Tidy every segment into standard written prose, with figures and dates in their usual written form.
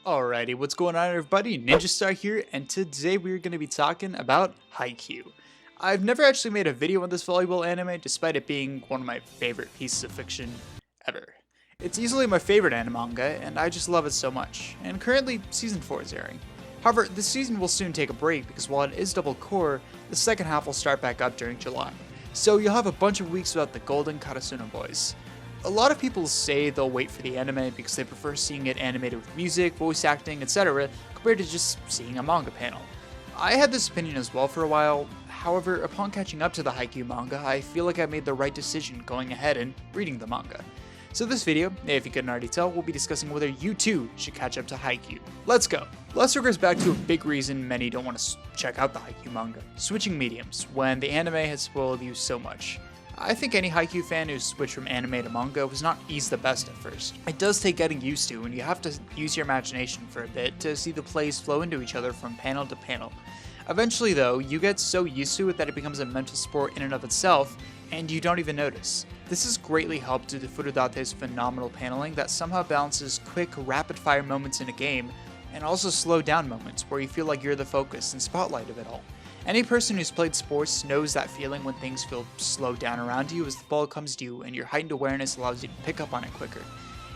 Alrighty, what's going on everybody? Ninja Star here, and today we're going to be talking about Haikyuu. I've never actually made a video on this volleyball anime, despite it being one of my favorite pieces of fiction ever. It's easily my favorite anime manga, and I just love it so much, and currently Season 4 is airing. However, this season will soon take a break because while it is double cour, the second half will start back up during July. So you'll have a bunch of weeks without the golden Karasuno boys. A lot of people say they'll wait for the anime because they prefer seeing it animated with music, voice acting, etc. compared to just seeing a manga panel. I had this opinion as well for a while, however, upon catching up to the Haikyuu manga, I feel like I made the right decision going ahead and reading the manga. So this video, if you couldn't already tell, we'll be discussing whether you too should catch up to Haikyuu. Let's go! Let's regress back to a big reason many don't want to check out the Haikyuu manga: switching mediums, when the anime has spoiled you so much. I think any Haikyuu fan who's switched from anime to manga was not easy the best at first. It does take getting used to, and you have to use your imagination for a bit to see the plays flow into each other from panel to panel. Eventually though, you get so used to it that it becomes a mental sport in and of itself, and you don't even notice. This is greatly helped due to Furudate's phenomenal paneling that somehow balances quick, rapid-fire moments in a game, and also slowed down moments where you feel like you're the focus and spotlight of it all. Any person who's played sports knows that feeling when things feel slowed down around you as the ball comes to you and your heightened awareness allows you to pick up on it quicker.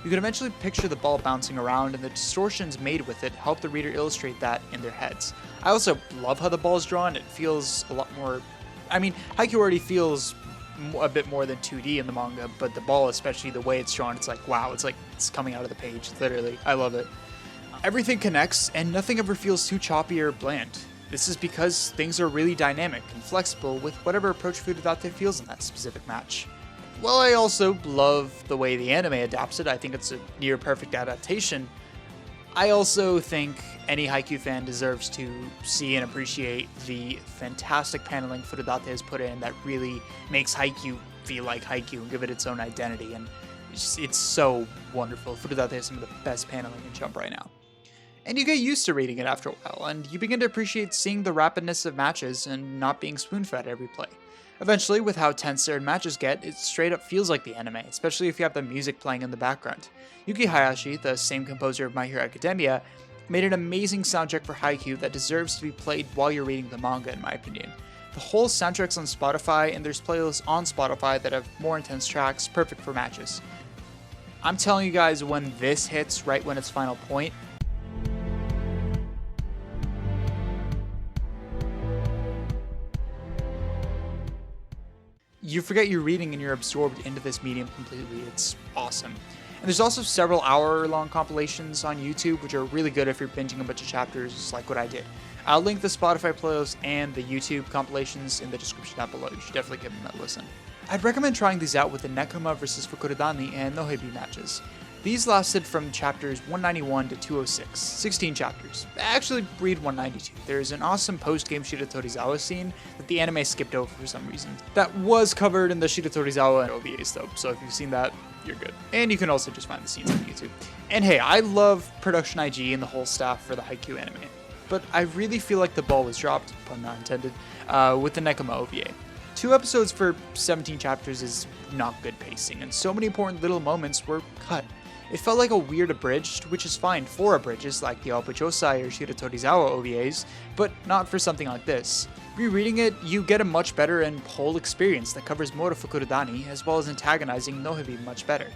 You can eventually picture the ball bouncing around, and the distortions made with it help the reader illustrate that in their heads. I also love how the ball is drawn. It feels a lot more... Haikyuu already feels a bit more than 2D in the manga, but the ball, especially the way it's drawn, it's like, wow, it's like it's coming out of the page, literally. I love it. Everything connects, and nothing ever feels too choppy or bland. This is because things are really dynamic and flexible with whatever approach Furudate feels in that specific match. While I also love the way the anime adapts it, I think it's a near perfect adaptation, I also think any Haikyuu fan deserves to see and appreciate the fantastic paneling Furudate has put in that really makes Haikyuu feel like Haikyuu and give it its own identity, and it's so wonderful. Furudate has some of the best paneling in Jump right now. And you get used to reading it after a while, and you begin to appreciate seeing the rapidness of matches and not being spoon-fed every play. Eventually, with how tense certain matches get, it straight up feels like the anime, especially if you have the music playing in the background. Yuki Hayashi, the same composer of My Hero Academia, made an amazing soundtrack for Haikyuu that deserves to be played while you're reading the manga in my opinion. The whole soundtrack's on Spotify, and there's playlists on Spotify that have more intense tracks, perfect for matches. I'm telling you guys, when this hits right when its final point, you forget you're reading and you're absorbed into this medium completely. It's awesome. And there's also several hour-long compilations on YouTube, which are really good if you're binging a bunch of chapters like what I did. I'll link the Spotify playlist and the YouTube compilations in the description down below. You should definitely give them a listen. I'd recommend trying these out with the Nekoma vs Fukurodani and Nohebi matches. These lasted from chapters 191 to 206, 16 chapters. Actually, read 192. There's an awesome post-game Shiratorizawa scene that the anime skipped over for some reason. That was covered in the Shiratorizawa OVAs though, so if you've seen that, you're good. And you can also just find the scenes on YouTube. And hey, I love Production IG and the whole staff for the Haikyuu anime, but I really feel like the ball was dropped, pun not intended, with the Nekoma OVA. 2 episodes for 17 chapters is not good pacing, and so many important little moments were cut. It felt like a weird abridged, which is fine for abridges like the Aopuchosai or Shiratorizawa OVAs, but not for something like this. Rereading it, you get a much better and whole experience that covers more of Fukurodani, as well as antagonizing Nohebi much better.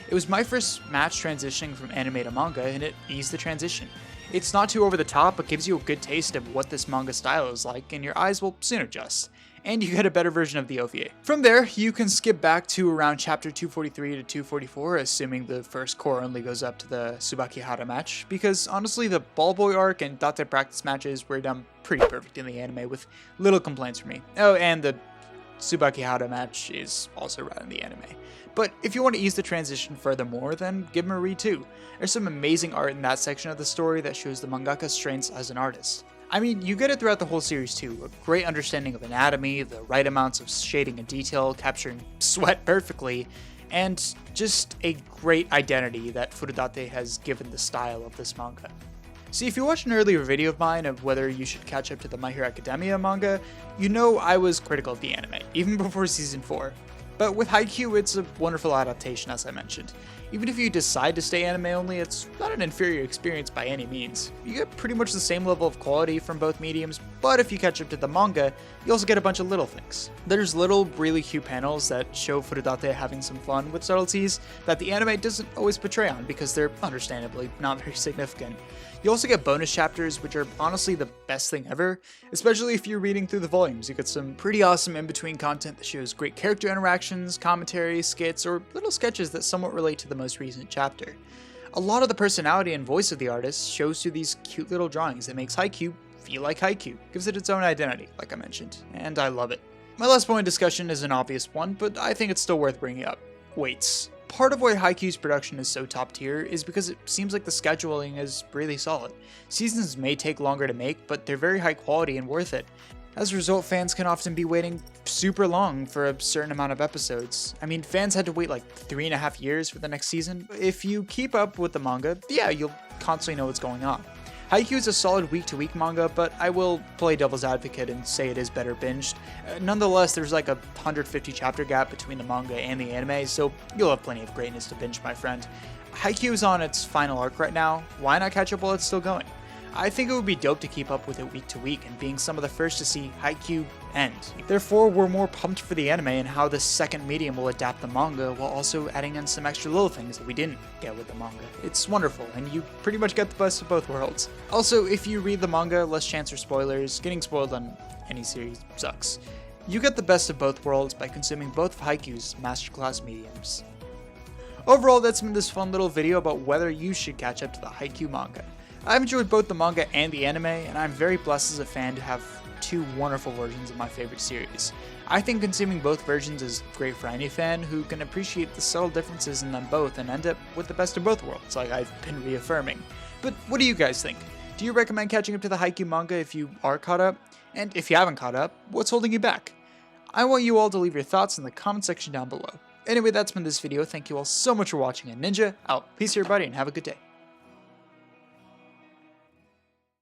It was my first match transitioning from anime to manga, and it eased the transition. It's not too over the top, but gives you a good taste of what this manga style is like, and your eyes will soon adjust. And you get a better version of the OVA. From there, you can skip back to around chapter 243 to 244, assuming the first cour only goes up to the Tsubakihara match, because honestly the Ball Boy arc and Date practice matches were done pretty perfect in the anime with little complaints from me. Oh, and the Tsubakihara match is also rad in the anime. But if you want to ease the transition furthermore, then give him a read too. There's some amazing art in that section of the story that shows the mangaka's strengths as an artist. I mean, you get it throughout the whole series too, a great understanding of anatomy, the right amounts of shading and detail, capturing sweat perfectly, and just a great identity that Furudate has given the style of this manga. See, if you watched an earlier video of mine of whether you should catch up to the My Hero Academia manga, you know I was critical of the anime, even before Season 4. But with Haikyuu, it's a wonderful adaptation as I mentioned. Even if you decide to stay anime only, it's not an inferior experience by any means. You get pretty much the same level of quality from both mediums, but if you catch up to the manga, you also get a bunch of little things. There's little, really cute panels that show Furudate having some fun with subtleties that the anime doesn't always portray on because they're understandably not very significant. You also get bonus chapters, which are honestly the best thing ever, especially if you're reading through the volumes. You get some pretty awesome in-between content that shows great character interactions, commentary, skits, or little sketches that somewhat relate to the most recent chapter. A lot of the personality and voice of the artist shows through these cute little drawings that makes Haikyu feel like Haikyu, gives it its own identity, like I mentioned, and I love it. My last point of discussion is an obvious one, but I think it's still worth bringing up. Weights. Part of why Haikyuu's production is so top tier is because it seems like the scheduling is really solid. Seasons may take longer to make, but they're very high quality and worth it. As a result, fans can often be waiting super long for a certain amount of episodes. I mean, fans had to wait like 3.5 years for the next season. If you keep up with the manga, yeah, you'll constantly know what's going on. Haikyuu is a solid week-to-week manga, but I will play devil's advocate and say it is better binged. Nonetheless, there's like a 150 chapter gap between the manga and the anime, so you'll have plenty of greatness to binge, my friend. Haikyuu is on its final arc right now. Why not catch up while it's still going? I think it would be dope to keep up with it week to week and being some of the first to see Haikyu end. Therefore, we're more pumped for the anime and how this second medium will adapt the manga while also adding in some extra little things that we didn't get with the manga. It's wonderful, and you pretty much get the best of both worlds. Also, if you read the manga, less chance for spoilers. Getting spoiled on any series sucks. You get the best of both worlds by consuming both of Haikyuu's masterclass mediums. Overall, that's been this fun little video about whether you should catch up to the Haikyuu manga. I've enjoyed both the manga and the anime, and I'm very blessed as a fan to have two wonderful versions of my favorite series. I think consuming both versions is great for any fan who can appreciate the subtle differences in them both and end up with the best of both worlds, like I've been reaffirming. But what do you guys think? Do you recommend catching up to the Haikyuu manga if you are caught up? And if you haven't caught up, what's holding you back? I want you all to leave your thoughts in the comment section down below. Anyway, that's been this video. Thank you all so much for watching, and Ninja out. Peace everybody, and have a good day.